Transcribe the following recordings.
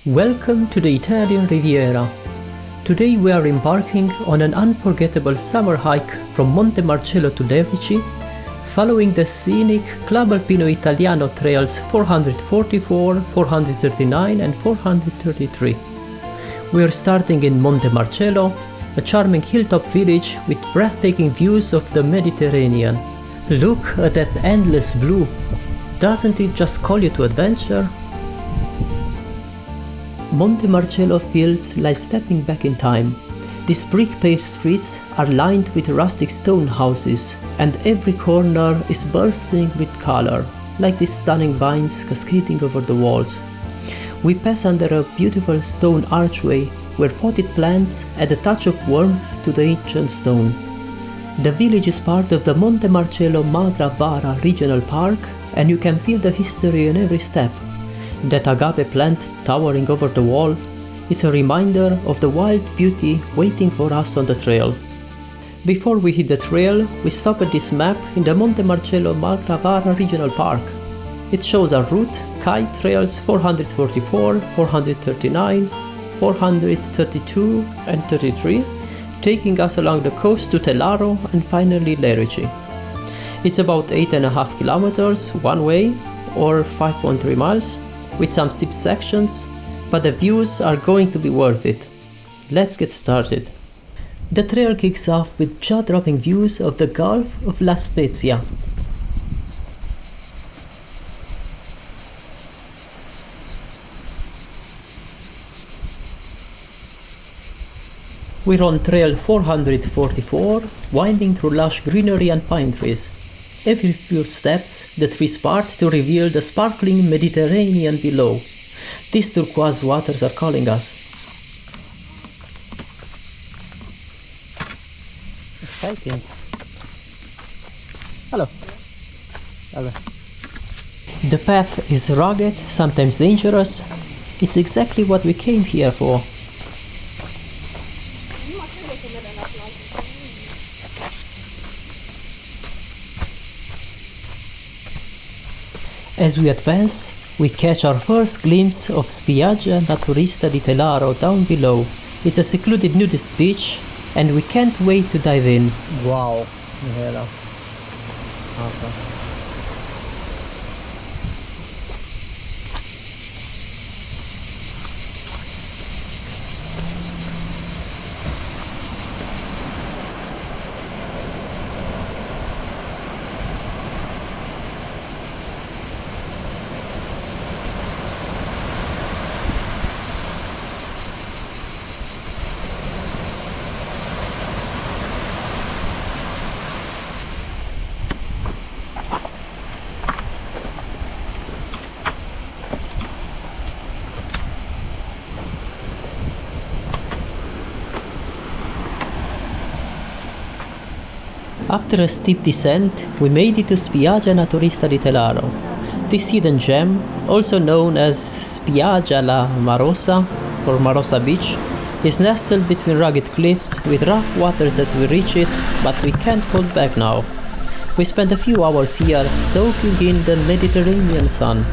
Welcome to the Italian Riviera. Today we are embarking on an unforgettable summer hike from Montemarcello to Lerici, following the scenic Club Alpino Italiano trails 444, 439 and 433. We are starting in Montemarcello, a charming hilltop village with breathtaking views of the Mediterranean. Look at that endless blue. Doesn't it just call you to adventure? Montemarcello feels like stepping back in time. These brick-paved streets are lined with rustic stone houses, and every corner is bursting with color, like these stunning vines cascading over the walls. We pass under a beautiful stone archway where potted plants add a touch of warmth to the ancient stone. The village is part of the Montemarcello-Magra-Vara Regional Park, and you can feel the history in every step. That agave plant towering over the wall is a reminder of the wild beauty waiting for us on the trail. Before we hit the trail, we stop at this map in the Montemarcello-Magra-Vara Regional Park. It shows our route: kite trails 444, 439, 432 and 33, taking us along the coast to Tellaro and finally Lerici. It's about 8.5 kilometers one way, or 5.3 miles, with some steep sections, but the views are going to be worth it. Let's get started. The trail kicks off with jaw-dropping views of the Gulf of La Spezia. We're on trail 444, winding through lush greenery and pine trees. Every few steps, the trees part to reveal the sparkling Mediterranean below. These turquoise waters are calling us. Exciting. Hello. Hello. The path is rugged, sometimes dangerous. It's exactly what we came here for. As we advance, we catch our first glimpse of Spiaggia Naturista di Tellaro down below. It's a secluded nudist beach, and we can't wait to dive in. Wow, Michela. Awesome. After a steep descent, we made it to Spiaggia Naturista di Tellaro. This hidden gem, also known as Spiaggia la Marossa or Marossa Beach, is nestled between rugged cliffs with rough waters as we reach it, but we can't hold back now. We spent a few hours here soaking in the Mediterranean sun.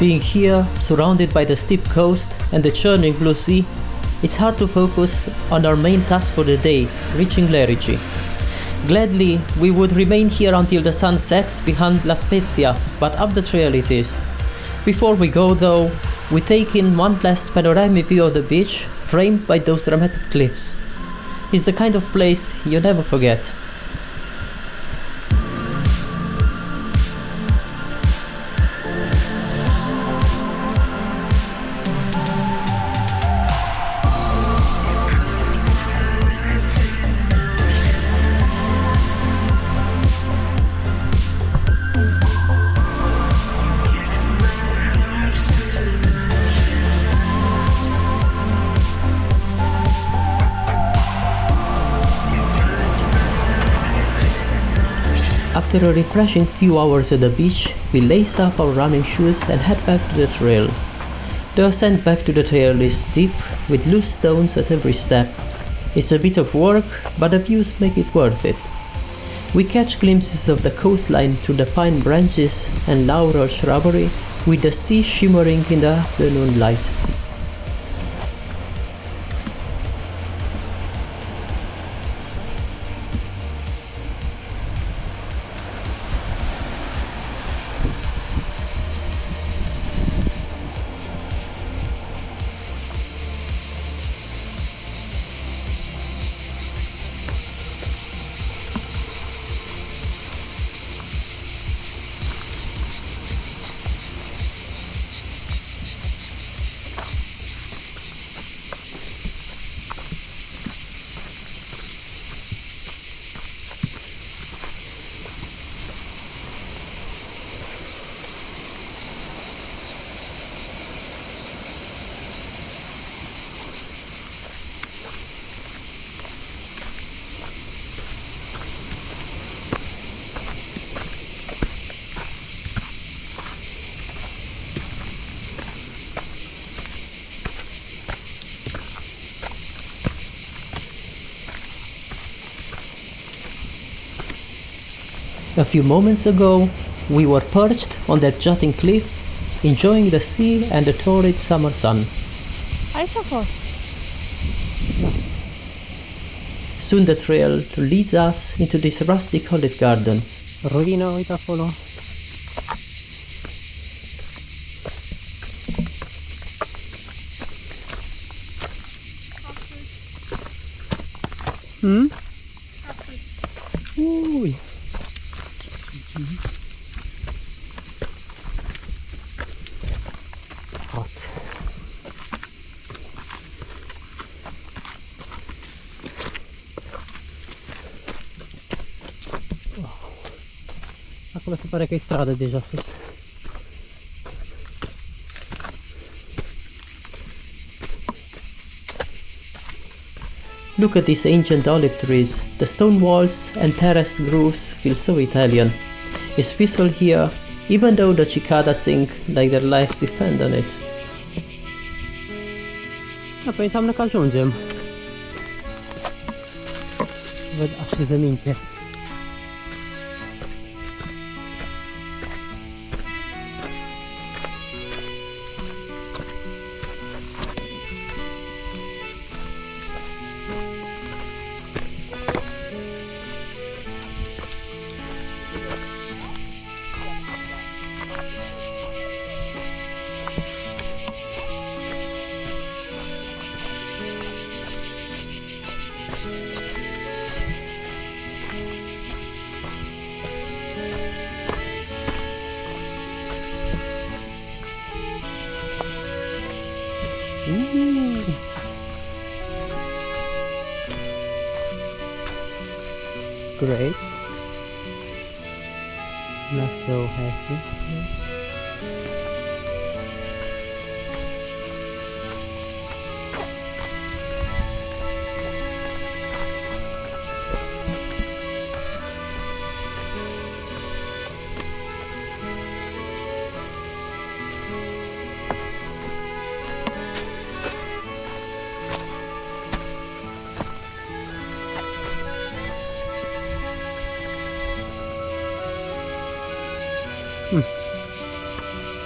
Being here, surrounded by the steep coast and the churning blue sea, it's hard to focus on our main task for the day, reaching Lerici. Gladly, we would remain here until the sun sets behind La Spezia, but up the trail it is. Before we go though, we take in one last panoramic view of the beach, framed by those dramatic cliffs. It's the kind of place you never forget. After a refreshing few hours at the beach, we lace up our running shoes and head back to the trail. The ascent back to the trail is steep, with loose stones at every step. It's a bit of work, but the views make it worth it. We catch glimpses of the coastline through the pine branches and laurel shrubbery, with the sea shimmering in the afternoon light. A few moments ago, we were perched on that jutting cliff, enjoying the sea and the torrid summer sun. Soon the trail leads us into these rustic olive gardens. Rovino itafolo. Ui. Hot. Acolo se pare că e stradă deja sus. Look at these ancient olive trees. The stone walls and terraced grooves feel so Italian. It's peaceful here, even though the cicadas sing like their lives depend on it. Da, păi înseamnă că ajungem. Văd așezăminte. Grapes. Not so healthy.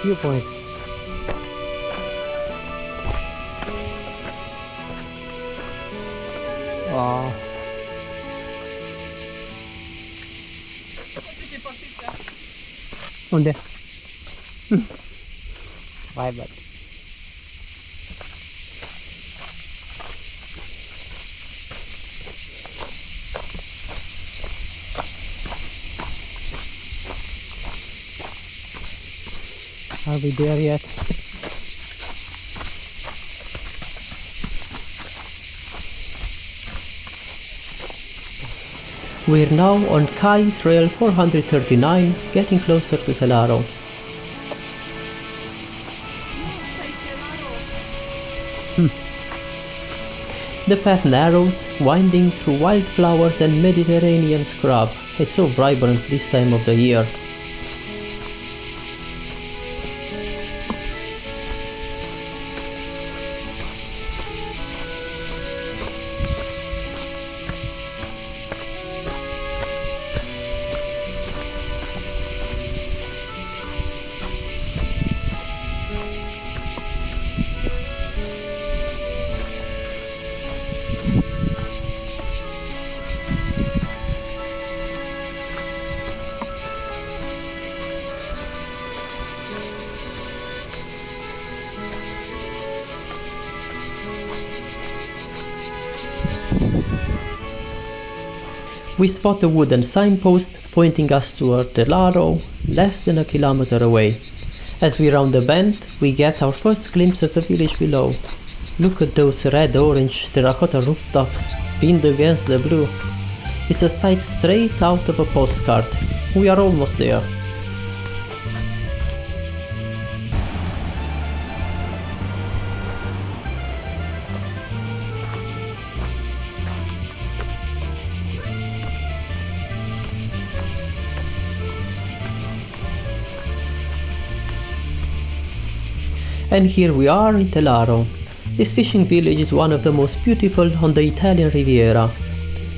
Viewpoint. Wow. Onde? Vai, vai. Are we there yet? We're now on Kai Trail 439, getting closer to Tellaro. The path narrows, winding through wildflowers and Mediterranean scrub. It's so vibrant this time of the year. We spot a wooden signpost pointing us toward Tellaro, less than a kilometer away. As we round the bend, we get our first glimpse of the village below. Look at those red-orange terracotta rooftops pinned against the blue. It's a sight straight out of a postcard. We are almost there. And here we are in Tellaro. This fishing village is one of the most beautiful on the Italian Riviera.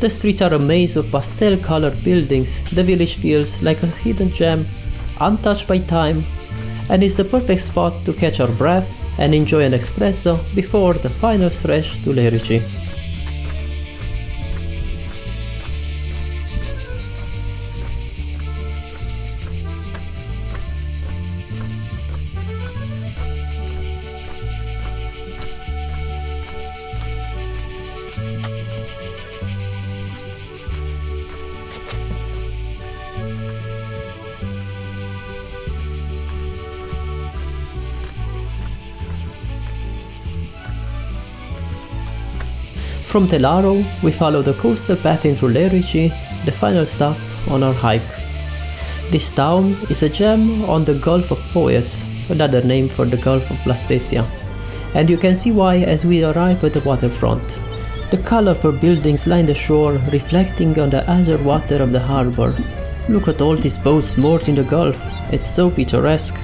The streets are a maze of pastel-colored buildings. The village feels like a hidden gem, untouched by time, and is the perfect spot to catch our breath and enjoy an espresso before the final stretch to Lerici. From Tellaro, we follow the coastal path into Lerici, the final stop on our hike. This town is a gem on the Gulf of Poets, another name for the Gulf of La Spezia, and you can see why as we arrive at the waterfront. The colorful buildings line the shore, reflecting on the azure water of the harbor. Look at all these boats moored in the Gulf, it's so picturesque.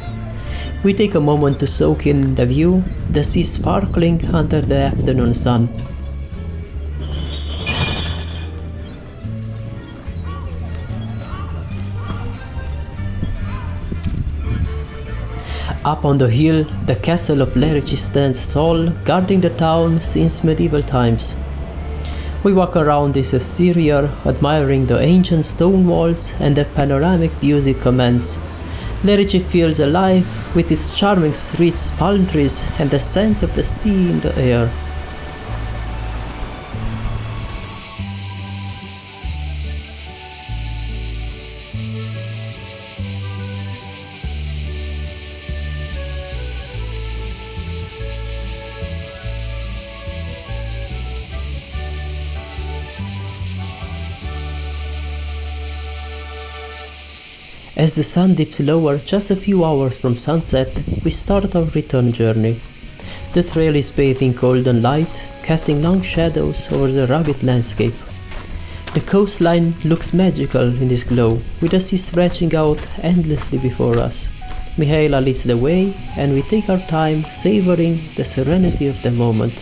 We take a moment to soak in the view, the sea sparkling under the afternoon sun. Up on the hill, the castle of Lerici stands tall, guarding the town since medieval times. We walk around this exterior, admiring the ancient stone walls and the panoramic views it commands. Lerici feels alive with its charming streets, palm trees, and the scent of the sea in the air. As the sun dips lower just a few hours from sunset, we start our return journey. The trail is bathed in golden light, casting long shadows over the rugged landscape. The coastline looks magical in this glow, with the sea stretching out endlessly before us. Mihaela leads the way, and we take our time savoring the serenity of the moment.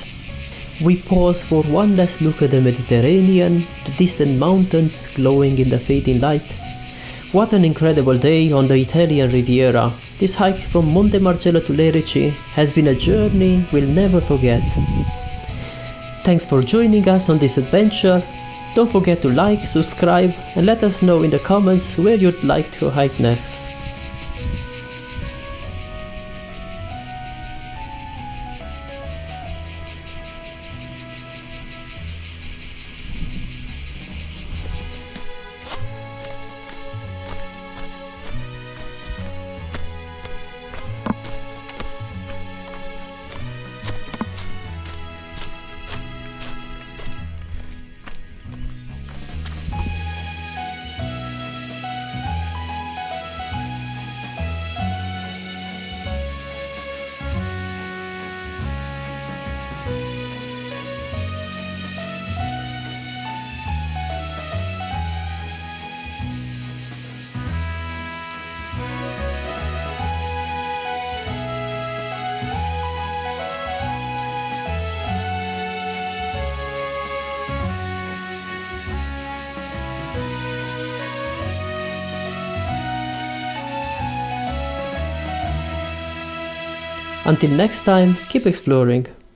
We pause for one last look at the Mediterranean, the distant mountains glowing in the fading light. What an incredible day on the Italian Riviera. This hike from Montemarcello to Lerici has been a journey we'll never forget. Thanks for joining us on this adventure. Don't forget to like, subscribe, and let us know in the comments where you'd like to hike next. Until next time, keep exploring.